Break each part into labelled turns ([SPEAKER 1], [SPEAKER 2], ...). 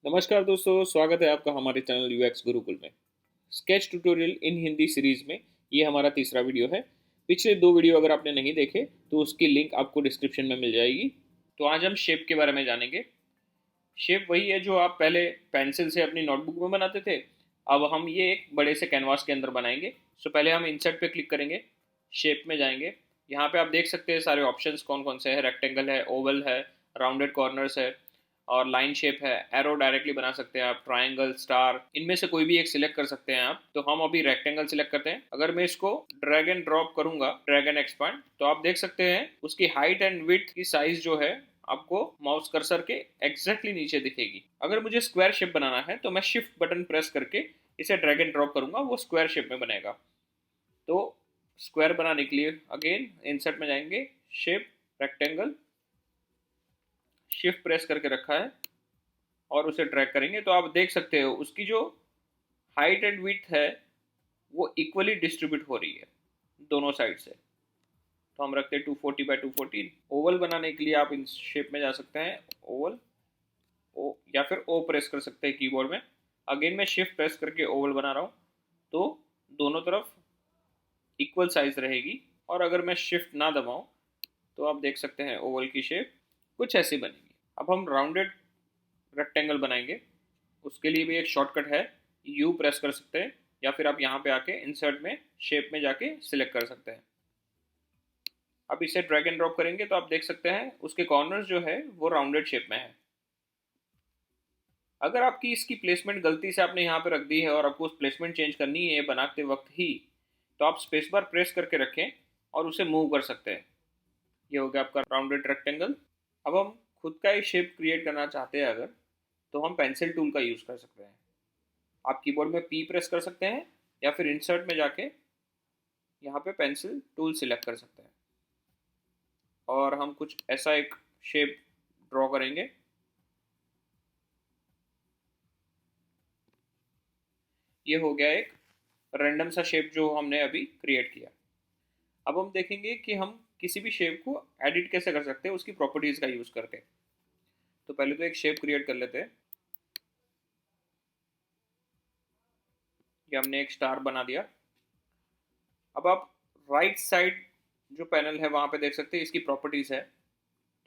[SPEAKER 1] नमस्कार दोस्तों, स्वागत है आपका हमारे चैनल यूएक्स गुरुकुल में। स्केच ट्यूटोरियल इन हिंदी सीरीज में ये हमारा तीसरा वीडियो है। पिछले दो वीडियो अगर आपने नहीं देखे तो उसकी लिंक आपको डिस्क्रिप्शन में मिल जाएगी। तो आज हम शेप के बारे में जानेंगे। शेप वही है जो आप पहले पेंसिल से अपनी नोटबुक में बनाते थे। अब हम ये एक बड़े से कैनवास के अंदर बनाएंगे। सो पहले हम इंसर्ट पे क्लिक करेंगे, शेप में जाएंगे। यहाँ पे आप देख सकते हैं सारे ऑप्शंस कौन कौन से हैं। रेक्टेंगल है, ओवल है, राउंडेड कॉर्नर्स है और लाइन शेप है। एरो डायरेक्टली बना सकते हैं आप, ट्राइंगल, स्टार, इनमें से कोई भी एक सिलेक्ट कर सकते हैं आप। तो हम अभी रेक्टेंगल सिलेक्ट करते हैं। अगर मैं इसको ड्रैग एंड ड्रॉप करूंगा, ड्रैग एंड एक्सपांड, तो आप देख सकते हैं उसकी हाइट एंड विड्थ की साइज जो है आपको माउस कर्सर के एग्जैक्टली नीचे दिखेगी। अगर मुझे स्क्वायर शेप बनाना है तो मैं शिफ्ट बटन प्रेस करके इसे ड्रैग एंड ड्रॉप करूंगा, वो स्क्वायर शेप में बनेगा। तो स्क्वायर बनाने के लिए अगेन इंसर्ट में जाएंगे, शेप, रेक्टेंगल, शिफ्ट प्रेस करके रखा है और उसे ड्रैग करेंगे तो आप देख सकते हो उसकी जो हाइट एंड विड्थ है वो इक्वली डिस्ट्रीब्यूट हो रही है दोनों साइड से। तो हम रखते हैं 240 बाय 240। ओवल बनाने के लिए आप इन शेप में जा सकते हैं, ओवल, ओ, या फिर ओ प्रेस कर सकते हैं कीबोर्ड में। अगेन मैं शिफ्ट प्रेस करके ओवल बना रहा हूँ तो दोनों तरफ इक्वल साइज रहेगी। और अगर मैं शिफ्ट ना दबाऊँ तो आप देख सकते हैं ओवल की शेप कुछ ऐसी बनेगी। अब हम राउंडेड रेक्टेंगल बनाएंगे। उसके लिए भी एक शॉर्टकट है, यू प्रेस कर सकते हैं या फिर आप यहाँ पे आके इंसर्ट में शेप में जाके सिलेक्ट कर सकते हैं। अब इसे ड्रैग एंड ड्रॉप करेंगे तो आप देख सकते हैं उसके कॉर्नर्स जो है वो राउंडेड शेप में है। अगर आपकी इसकी प्लेसमेंट गलती से आपने यहाँ पे रख दी है और आपको उस प्लेसमेंट चेंज करनी है बनाते वक्त ही, तो आप स्पेस बार प्रेस करके रखें और उसे मूव कर सकते हैं। ये हो गया आपका राउंडेड रेक्टेंगल। अब हम खुद का ही शेप क्रिएट करना चाहते हैं अगर, तो हम पेंसिल टूल का यूज़ कर सकते हैं। आप कीबोर्ड में पी प्रेस कर सकते हैं या फिर इंसर्ट में जाके यहाँ पे पेंसिल टूल सिलेक्ट कर सकते हैं और हम कुछ ऐसा एक शेप ड्रॉ करेंगे। ये हो गया एक रैंडम सा शेप जो हमने अभी क्रिएट किया। अब हम देखेंगे कि हम किसी भी शेप को एडिट कैसे कर सकते हैं उसकी प्रॉपर्टीज़ का यूज़ करके। तो पहले तो एक शेप क्रिएट कर लेते हैं। ये हमने एक स्टार बना दिया। अब आप राइट साइड जो पैनल है वहाँ पे देख सकते हैं इसकी प्रॉपर्टीज़ है।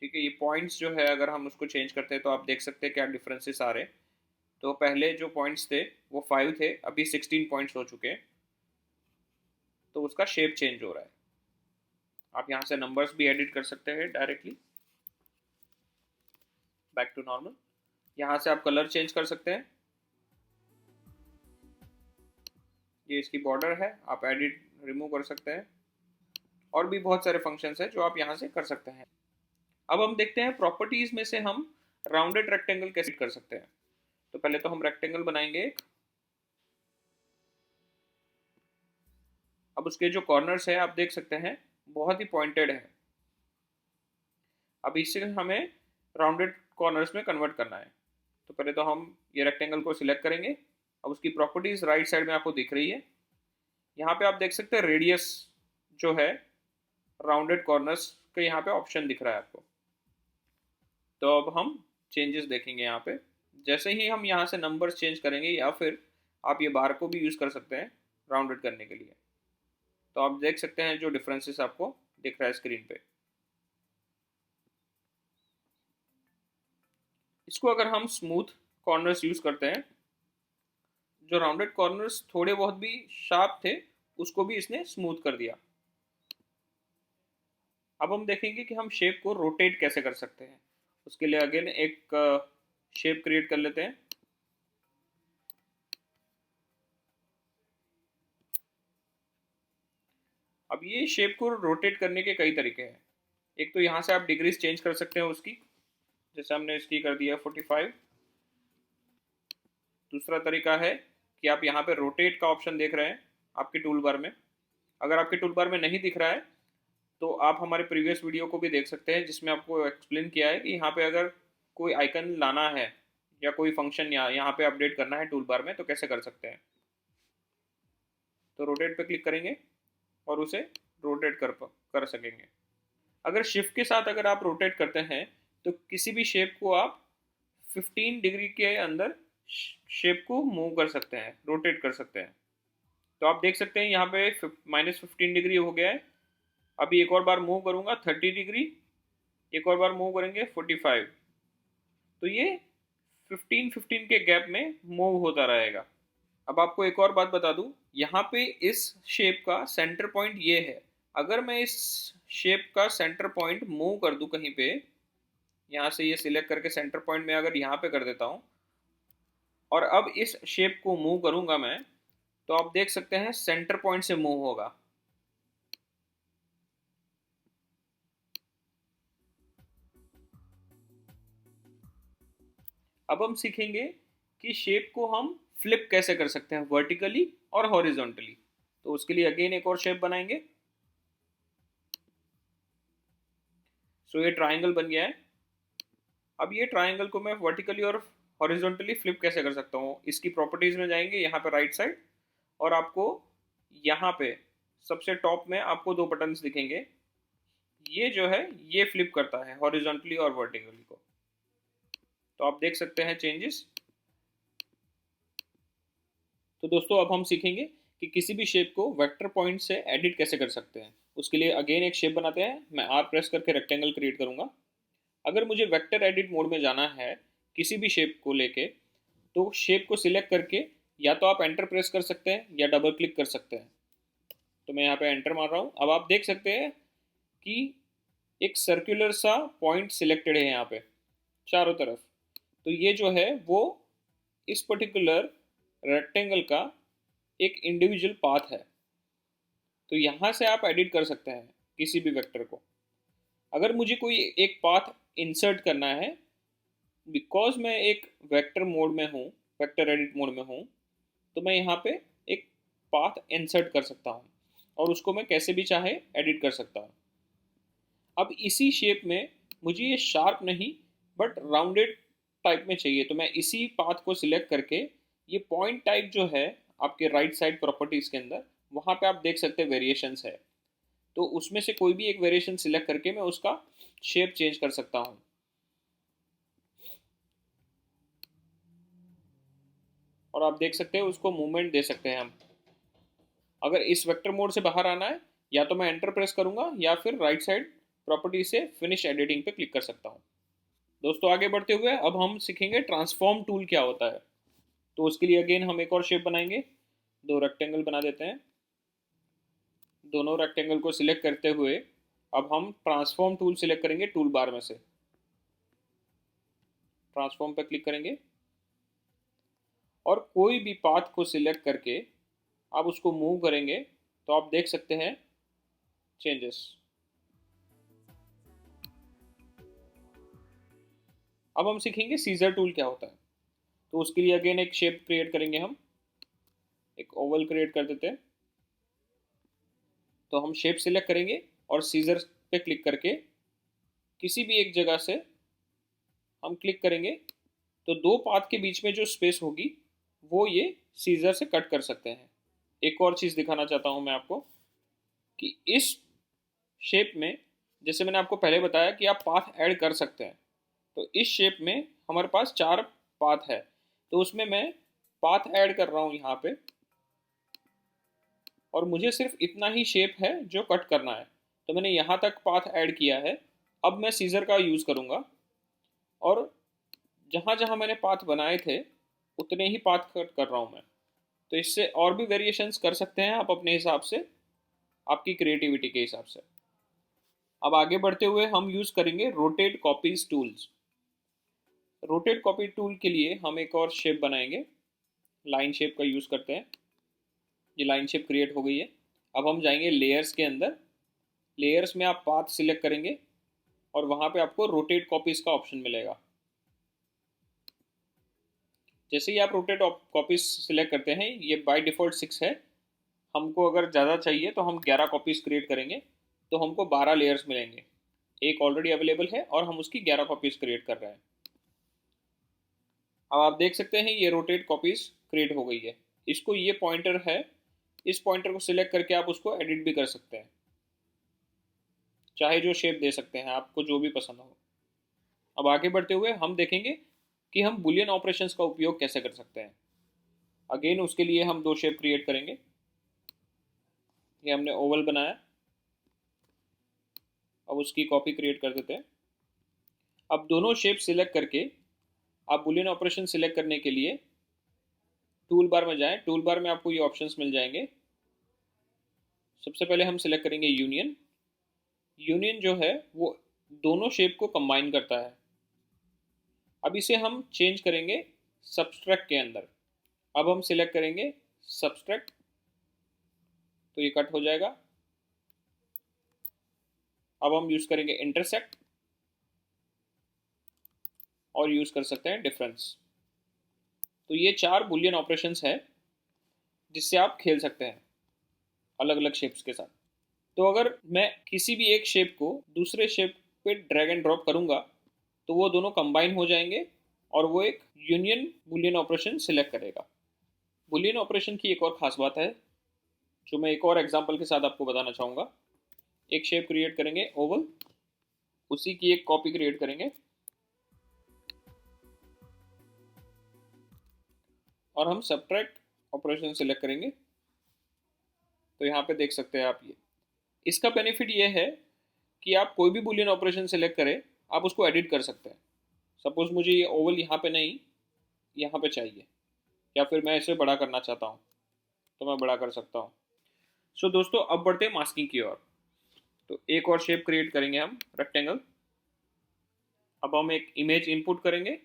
[SPEAKER 1] ठीक है, ये पॉइंट्स जो है अगर हम उसको चेंज करते हैं तो आप देख सकते हैं क्या डिफरेंसेस आ रहे हैं। तो पहले जो पॉइंट्स थे वो 5 थे, अभी 16 पॉइंट्स हो चुके हैं। तो उसका शेप चेंज हो रहा है। आप यहाँ से नंबर्स भी एडिट कर सकते हैं डायरेक्टली, बैक टू नॉर्मल। यहाँ से आप कलर चेंज कर सकते हैं। ये इसकी बॉर्डर है, आप एडिट रिमूव कर सकते हैं। और भी बहुत सारे फंक्शंस हैं जो आप यहाँ से कर सकते हैं। अब हम देखते हैं प्रॉपर्टीज में से हम राउंडेड रेक्टेंगल कैसे कर सकते हैं। तो पहले तो हम रेक्टेंगल बनाएंगे। अब उसके जो कॉर्नर्स है आप देख सकते हैं बहुत ही पॉइंटेड है। अब इसे हमें राउंडेड कॉर्नर्स में कन्वर्ट करना है। तो पहले तो हम ये रेक्टेंगल को सिलेक्ट करेंगे। अब उसकी प्रॉपर्टीज राइट साइड में आपको दिख रही है। यहाँ पे आप देख सकते हैं रेडियस जो है राउंडेड कॉर्नर्स का यहाँ पे ऑप्शन दिख रहा है आपको। तो अब हम चेंजेस देखेंगे यहाँ पे। जैसे ही हम यहाँ से नंबर्स चेंज करेंगे या फिर आप ये बार को भी यूज़ कर सकते हैं राउंडेड करने के लिए। तो आप देख सकते हैं जो डिफरेंसेस आपको दिख रहा है स्क्रीन पे। इसको अगर हम स्मूथ कॉर्नर्स यूज़ करते हैं, जो राउंडेड कॉर्नर्स थोड़े बहुत भी शार्प थे उसको भी इसने स्मूथ कर दिया। अब हम देखेंगे कि हम शेप को रोटेट कैसे कर सकते हैं। उसके लिए अगेन एक शेप क्रिएट कर लेते हैं। अब ये शेप को रोटेट करने के कई तरीके हैं। एक तो यहाँ से आप डिग्रीज चेंज कर सकते हैं उसकी, जैसे हमने इसकी कर दिया 45। दूसरा तरीका है कि आप यहाँ पे रोटेट का ऑप्शन देख रहे हैं आपके टूल बार में। अगर आपके टूल बार में नहीं दिख रहा है तो आप हमारे प्रीवियस वीडियो को भी देख सकते हैं जिसमें आपको एक्सप्लेन किया है कि यहाँ पे अगर कोई आइकन लाना है या कोई फंक्शन यहाँ पे अपडेट करना है टूल बार में तो कैसे कर सकते हैं। तो रोटेट पे क्लिक करेंगे और उसे रोटेट कर सकेंगे। अगर शिफ्ट के साथ अगर आप रोटेट करते हैं तो किसी भी शेप को आप 15 डिग्री के अंदर शेप को मूव कर सकते हैं, रोटेट कर सकते हैं। तो आप देख सकते हैं यहाँ पे -15 डिग्री हो गया है। अभी एक और बार मूव करूँगा 30 डिग्री, एक और बार मूव करेंगे 45। तो ये 15-15 के गैप में मूव होता रहेगा। अब आपको एक और बात बता दूं, यहाँ पे इस शेप का सेंटर पॉइंट ये है। अगर मैं इस शेप का सेंटर पॉइंट मूव कर दूं कहीं पे, यहाँ से ये सिलेक्ट करके सेंटर पॉइंट में अगर यहाँ पे कर देता हूँ और अब इस शेप को मूव करूंगा मैं, तो आप देख सकते हैं सेंटर पॉइंट से मूव होगा। अब हम सीखेंगे कि शेप को हम फ्लिप कैसे कर सकते हैं, वर्टिकली और हॉरिजॉन्टली। तो उसके लिए अगेन एक और शेप बनाएंगे। सो ये ट्राइंगल बन गया है। अब ये ट्राइंगल को मैं वर्टिकली और हॉरिजॉन्टली फ्लिप कैसे कर सकता हूँ, इसकी प्रॉपर्टीज में जाएंगे, यहाँ पे राइट साइड, और आपको यहाँ पे सबसे टॉप में आपको दो बटन्स दिखेंगे। ये जो है ये फ्लिप करता है हॉरिजॉन्टली और वर्टिकली को। तो आप देख सकते हैं चेंजेस। तो दोस्तों अब हम सीखेंगे कि किसी भी शेप को वेक्टर पॉइंट से एडिट कैसे कर सकते हैं। उसके लिए अगेन एक शेप बनाते हैं। मैं आर प्रेस करके रेक्टेंगल क्रिएट करूंगा। अगर मुझे वेक्टर एडिट मोड में जाना है किसी भी शेप को लेके, तो शेप को सिलेक्ट करके या तो आप एंटर प्रेस कर सकते हैं या डबल क्लिक कर सकते हैं। तो मैं यहाँ पे एंटर मार रहा हूँ। अब आप देख सकते हैं कि एक सर्कुलर सा पॉइंट सिलेक्टेड है यहाँ पे चारों तरफ। तो ये जो है वो इस पर्टिकुलर रेक्टेंगल का एक इंडिविजुअल पाथ है। तो यहाँ से आप एडिट कर सकते हैं किसी भी वेक्टर को। अगर मुझे कोई एक पाथ इंसर्ट करना है, बिकॉज मैं एक वेक्टर मोड में हूँ, वेक्टर एडिट मोड में हूँ, तो मैं यहाँ पे एक पाथ इंसर्ट कर सकता हूँ और उसको मैं कैसे भी चाहे एडिट कर सकता हूँ। अब इसी शेप में मुझे ये शार्प नहीं बट राउंडेड टाइप में चाहिए, तो मैं इसी पाथ को सिलेक्ट करके ये पॉइंट टाइप जो है आपके राइट साइड प्रॉपर्टीज के अंदर, वहाँ पे आप देख सकते हैं वेरिएशंस है। तो उसमें से कोई भी एक वेरिएशन सिलेक्ट करके मैं उसका शेप चेंज कर सकता हूँ। और आप देख सकते हैं उसको मूवमेंट दे सकते हैं हम। अगर इस वेक्टर मोड से बाहर आना है, या तो मैं एंटर प्रेस करूंगा या फिर राइट साइड प्रॉपर्टी से फिनिश एडिटिंग पे क्लिक कर सकता हूँ। दोस्तों आगे बढ़ते हुए अब हम सीखेंगे ट्रांसफॉर्म टूल क्या होता है। तो उसके लिए अगेन हम एक और शेप बनाएंगे। दो रेक्टेंगल बना देते हैं। दोनों रेक्टेंगल को सिलेक्ट करते हुए अब हम ट्रांसफॉर्म टूल सिलेक्ट करेंगे टूल बार में से। ट्रांसफॉर्म पर क्लिक करेंगे और कोई भी पाथ को सिलेक्ट करके आप उसको मूव करेंगे तो आप देख सकते हैं चेंजेस। अब हम सीखेंगे सीजर टूल क्या होता है। तो उसके लिए अगेन एक शेप क्रिएट करेंगे हम। एक ओवल क्रिएट कर देते हैं। तो हम शेप सिलेक्ट करेंगे और सीजर पे क्लिक करके किसी भी एक जगह से हम क्लिक करेंगे तो दो पाथ के बीच में जो स्पेस होगी वो ये सीजर से कट कर सकते हैं। एक और चीज़ दिखाना चाहता हूँ मैं आपको कि इस शेप में, जैसे मैंने आपको पहले बताया कि आप पाथ ऐड कर सकते हैं, तो इस शेप में हमारे पास चार पाथ है। तो उसमें मैं पाथ ऐड कर रहा हूँ यहाँ पे, और मुझे सिर्फ इतना ही शेप है जो कट करना है। तो मैंने यहाँ तक पाथ ऐड किया है। अब मैं सीजर का यूज़ करूँगा और जहाँ जहाँ मैंने पाथ बनाए थे उतने ही पाथ कट कर रहा हूँ मैं। तो इससे और भी वेरिएशंस कर सकते हैं आप अपने हिसाब से, आपकी क्रिएटिविटी के हिसाब से। अब आगे बढ़ते हुए हम यूज़ करेंगे rotate copies tools. Rotate copy tool के लिए हम एक और शेप बनाएंगे। लाइन शेप का यूज़ करते हैं। ये लाइन शेप क्रिएट हो गई है। अब हम जाएंगे लेयर्स के अंदर। लेयर्स में आप पाथ सिलेक्ट करेंगे और वहाँ पे आपको रोटेट कॉपीज का ऑप्शन मिलेगा। जैसे ही आप रोटेट कॉपीज सिलेक्ट करते हैं, ये बाय डिफ़ॉल्ट 6 है। हमको अगर ज़्यादा चाहिए तो हम 11 कॉपीज़ क्रिएट करेंगे, तो हमको 12 लेयर्स मिलेंगे। एक ऑलरेडी अवेलेबल है और हम उसकी 11 कॉपीज़ क्रिएट कर रहे हैं। अब आप देख सकते हैं ये रोटेट कॉपीज़ क्रिएट हो गई है। इसको, ये पॉइंटर है, इस पॉइंटर को सिलेक्ट करके आप उसको एडिट भी कर सकते हैं, चाहे जो शेप दे सकते हैं आपको जो भी पसंद हो। अब आगे बढ़ते हुए हम देखेंगे कि हम बुलियन ऑपरेशंस का उपयोग कैसे कर सकते हैं। अगेन उसके लिए हम दो शेप क्रिएट करेंगे। ये हमने ओवल बनाया, अब उसकी कॉपी क्रिएट कर देते हैं। अब दोनों शेप सिलेक्ट करके आप बुलियन ऑपरेशन सिलेक्ट करने के लिए टूल बार में जाएं। टूल बार में आपको ये ऑप्शंस मिल जाएंगे। सबसे पहले हम सिलेक्ट करेंगे यूनियन। यूनियन जो है वो दोनों शेप को कंबाइन करता है। अब इसे हम चेंज करेंगे सब्सट्रैक्ट के अंदर। अब हम सिलेक्ट करेंगे सब्सट्रैक्ट, तो ये कट हो जाएगा। अब हम यूज करेंगे इंटरसेक्ट और यूज कर सकते हैं डिफरेंस। तो ये 4 बुलियन ऑपरेशंस है जिससे आप खेल सकते हैं अलग अलग शेप्स के साथ। तो अगर मैं किसी भी एक शेप को दूसरे शेप पे ड्रैग एंड ड्रॉप करूंगा तो वो दोनों कंबाइन हो जाएंगे और वो एक यूनियन बुलियन ऑपरेशन सिलेक्ट करेगा। बुलियन ऑपरेशन की एक और खास बात है जो मैं एक और एग्जांपल के साथ आपको बताना चाहूँगा। एक शेप क्रिएट करेंगे ओवल, उसी की एक कॉपी क्रिएट करेंगे और हम सब्ट्रैक्ट ऑपरेशन सिलेक्ट करेंगे। तो यहाँ पे देख सकते हैं आप ये। इसका बेनिफिट ये है कि आप कोई भी बुलियन ऑपरेशन सिलेक्ट करें, आप उसको एडिट कर सकते हैं। सपोज मुझे ये ओवल यहाँ पे नहीं, यहाँ पे चाहिए, या फिर मैं इसे बड़ा करना चाहता हूँ तो मैं बड़ा कर सकता हूँ। सो दोस्तों, अब बढ़ते हैं मास्किंग की ओर। तो एक और शेप क्रिएट करेंगे हम, रेक्टेंगल। अब हम एक इमेज इनपुट करेंगे,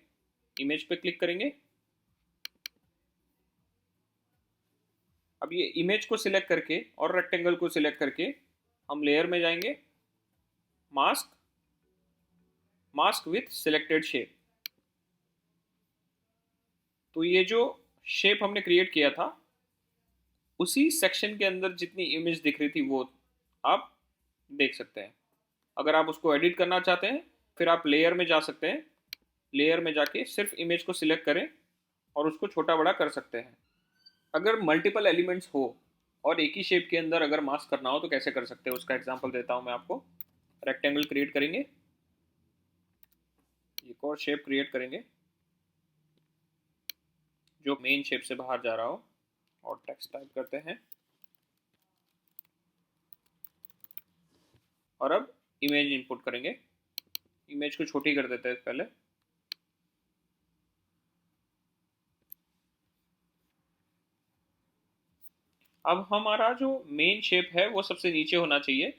[SPEAKER 1] इमेज पे क्लिक करेंगे। अब ये इमेज को सिलेक्ट करके और रेक्टेंगल को सिलेक्ट करके हम लेयर में जाएंगे, mask, mask with selected shape. तो ये जो शेप हमने क्रिएट किया था उसी सेक्शन के अंदर जितनी इमेज दिख रही थी वो आप देख सकते हैं। अगर आप उसको एडिट करना चाहते हैं फिर आप लेयर में जा सकते हैं। लेयर में जाके सिर्फ इमेज को सिलेक्ट करें और उसको छोटा बड़ा कर सकते हैं। अगर मल्टीपल एलिमेंट्स हो और एक ही शेप के अंदर अगर मास्क करना हो तो कैसे कर सकते हैं उसका एग्जांपल देता हूं मैं आपको। रेक्टेंगल क्रिएट करेंगे, एक और शेप क्रिएट करेंगे जो मेन शेप से बाहर जा रहा हो और टेक्स्ट टाइप करते हैं और अब इमेज इनपुट करेंगे। इमेज को छोटी कर देते हैं पहले। अब हमारा जो मेन शेप है वो सबसे नीचे होना चाहिए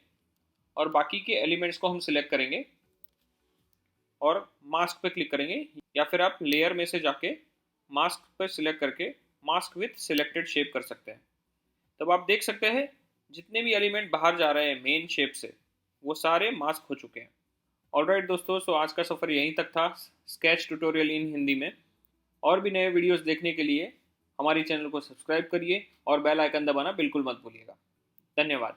[SPEAKER 1] और बाकी के एलिमेंट्स को हम सिलेक्ट करेंगे और मास्क पे क्लिक करेंगे, या फिर आप लेयर में से जाके मास्क पे सिलेक्ट करके मास्क विथ सिलेक्टेड शेप कर सकते हैं। तब आप देख सकते हैं जितने भी एलिमेंट बाहर जा रहे हैं मेन शेप से वो सारे मास्क हो चुके हैं। ऑलराइट दोस्तों, सो आज का सफ़र यहीं तक था स्केच ट्यूटोरियल इन हिंदी में। और भी नए वीडियोस देखने के लिए हमारे चैनल को सब्सक्राइब करिए और बेल आइकन दबाना बिल्कुल मत भूलिएगा। धन्यवाद।